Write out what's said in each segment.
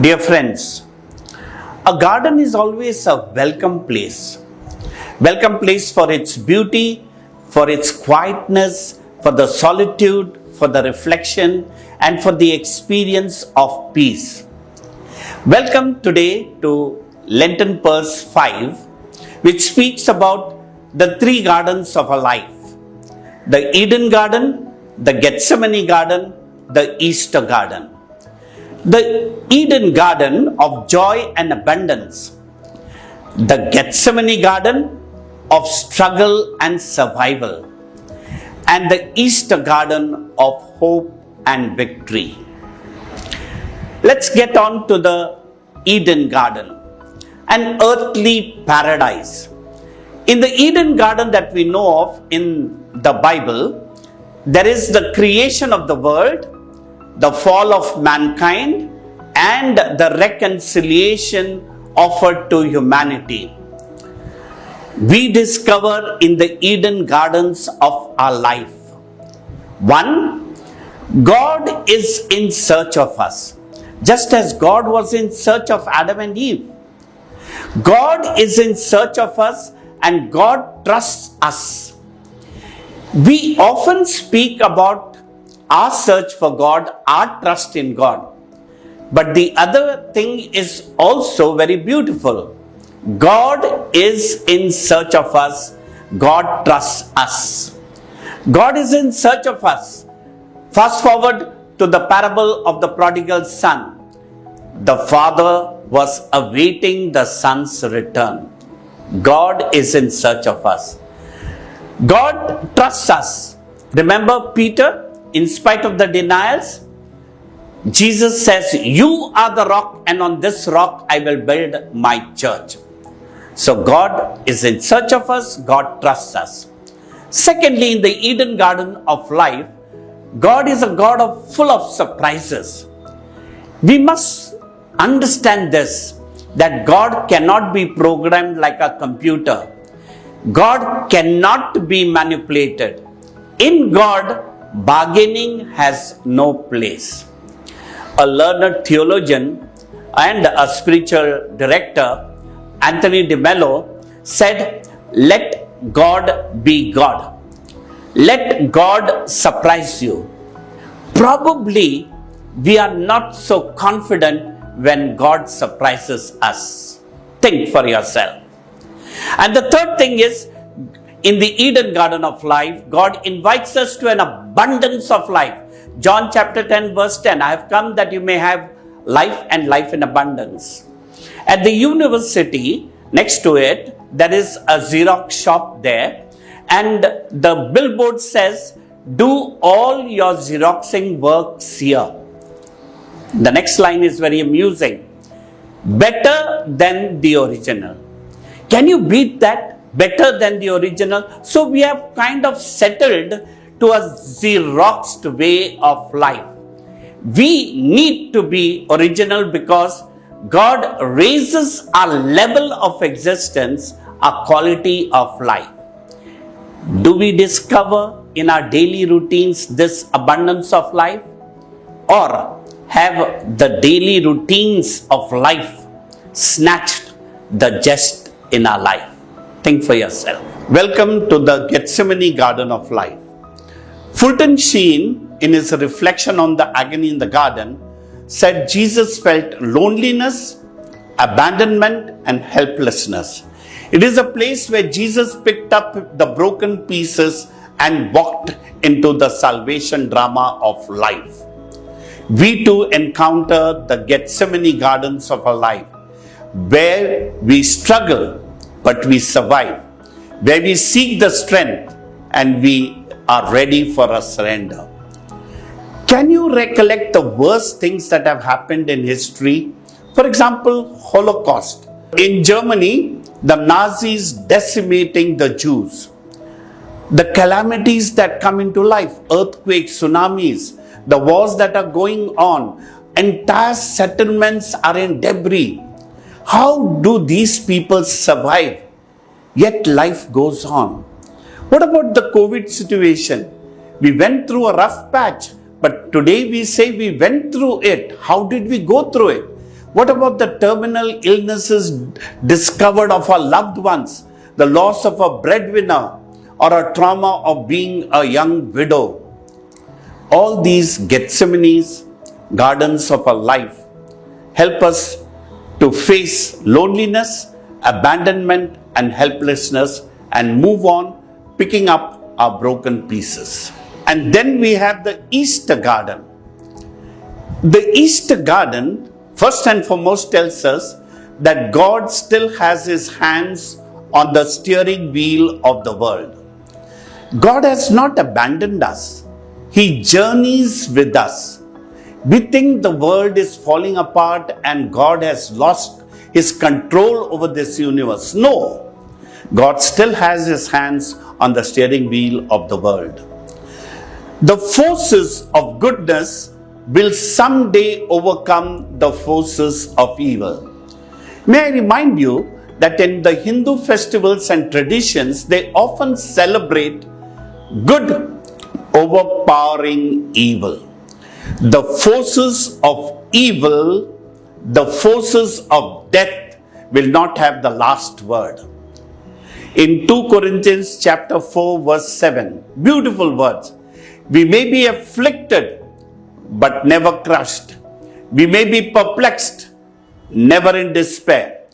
Dear friends, a garden is always a welcome place. Welcome place for its beauty, for its quietness, for the solitude, for the reflection, and for the experience of peace. Welcome today to Lenten verse 5, which speaks about the three gardens of a life. The Eden garden, the Gethsemane garden, the Easter garden. The Eden garden of joy and abundance. The Gethsemane garden of struggle and survival. And the Easter garden of hope and victory. Let's get on to the Eden garden, an earthly paradise. In the Eden garden that we know of in the Bible, there is the creation of the world, the fall of mankind, and the reconciliation offered to humanity. We discover in the Eden gardens of our life. 1. God is in search of us, just as God was in search of Adam and Eve. God is in search of us and God trusts us. We often speak about our search for God, our trust in God. But the other thing is also very beautiful. God is in search of us. God trusts us. God is in search of us. Fast forward to the parable of the prodigal son. The father was awaiting the son's return. God is in search of us. God trusts us. Remember Peter? In spite of the denials, Jesus says, "You are the rock, and on this rock I will build my church." So God is in search of us. God trusts us. Secondly, in the Eden garden of life, God is a God full of surprises. We must understand this, that God cannot be programmed like a computer. God cannot be manipulated. In God, bargaining has no place. A learned theologian and a spiritual director, Anthony DeMello, said, "Let God be God. Let God surprise you." Probably we are not so confident when God surprises us. Think for yourself. And the third thing is, in the Eden garden of life, God invites us to an abundance of life. John chapter 10 verse 10, "I have come that you may have life and life in abundance." At the university, next to it, there is a Xerox shop there, and the billboard says, "Do all your Xeroxing works here." The next line is very amusing. "Better than the original." Can you beat that? Better than the original. So we have kind of settled to a Xeroxed way of life. We need to be original because God raises our level of existence, our quality of life. Do we discover in our daily routines this abundance of life? Or have the daily routines of life snatched the zest in our life? Think for yourself. Welcome to the Gethsemane garden of life. Fulton Sheen, in his reflection on the agony in the garden, said Jesus felt loneliness, abandonment, and helplessness. It is a place where Jesus picked up the broken pieces and walked into the salvation drama of life. We too encounter the Gethsemane gardens of our life, where we struggle but we survive, where we seek the strength and we are ready for a surrender. Can you recollect the worst things that have happened in history? For example, Holocaust. In Germany, the Nazis decimating the Jews. The calamities that come into life, earthquakes, tsunamis, the wars that are going on, entire settlements are in debris. How do these people survive? Yet life goes on. What about the COVID situation? We went through a rough patch, but today we say we went through it. How did we go through it? What about the terminal illnesses discovered of our loved ones, the loss of a breadwinner, or a trauma of being a young widow? All these Gethsemane's, gardens of our life, help us to face loneliness, abandonment, and helplessness and move on, picking up our broken pieces. And then we have the Easter garden. The Easter garden, first and foremost, tells us that God still has his hands on the steering wheel of the world. God has not abandoned us. He journeys with us. We think the world is falling apart and God has lost his control over this universe. No, God still has his hands on the steering wheel of the world. The forces of goodness will someday overcome the forces of evil. May I remind you that in the Hindu festivals and traditions, they often celebrate good overpowering evil. The forces of evil, the forces of death will not have the last word. In 2 Corinthians chapter 4 verse 7, beautiful words. We may be afflicted, but never crushed. We may be perplexed, never in despair.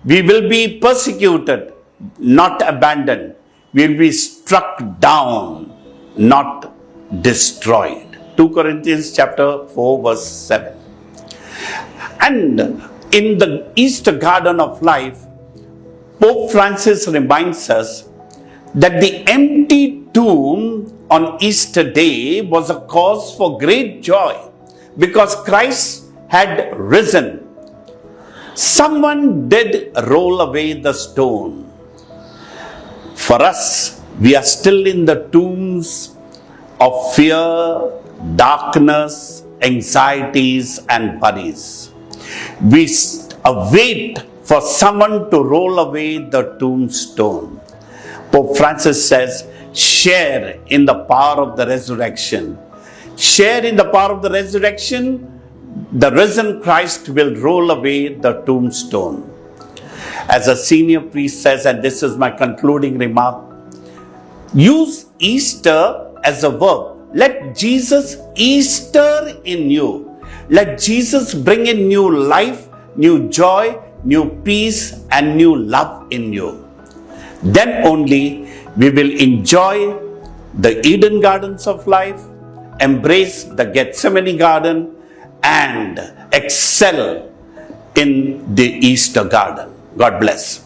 We will be persecuted, not abandoned. We will be struck down, not destroyed. 2 Corinthians chapter 4 verse 7. And in the Easter garden of life, Pope Francis reminds us that the empty tomb on Easter Day was a cause for great joy because Christ had risen. Someone did roll away the stone. For us, we are still in the tombs of fear, darkness, anxieties, and worries. We await for someone to roll away the tombstone. Pope Francis says, share in the power of the resurrection. Share in the power of the resurrection. The risen Christ will roll away the tombstone. As a senior priest says, and this is my concluding remark, use Easter as a verb. Let Jesus Easter in you. Let Jesus bring in new life, new joy, new peace, and new love in you. Then only we will enjoy the Eden gardens of life, embrace the Gethsemane garden, and excel in the Easter garden. God bless.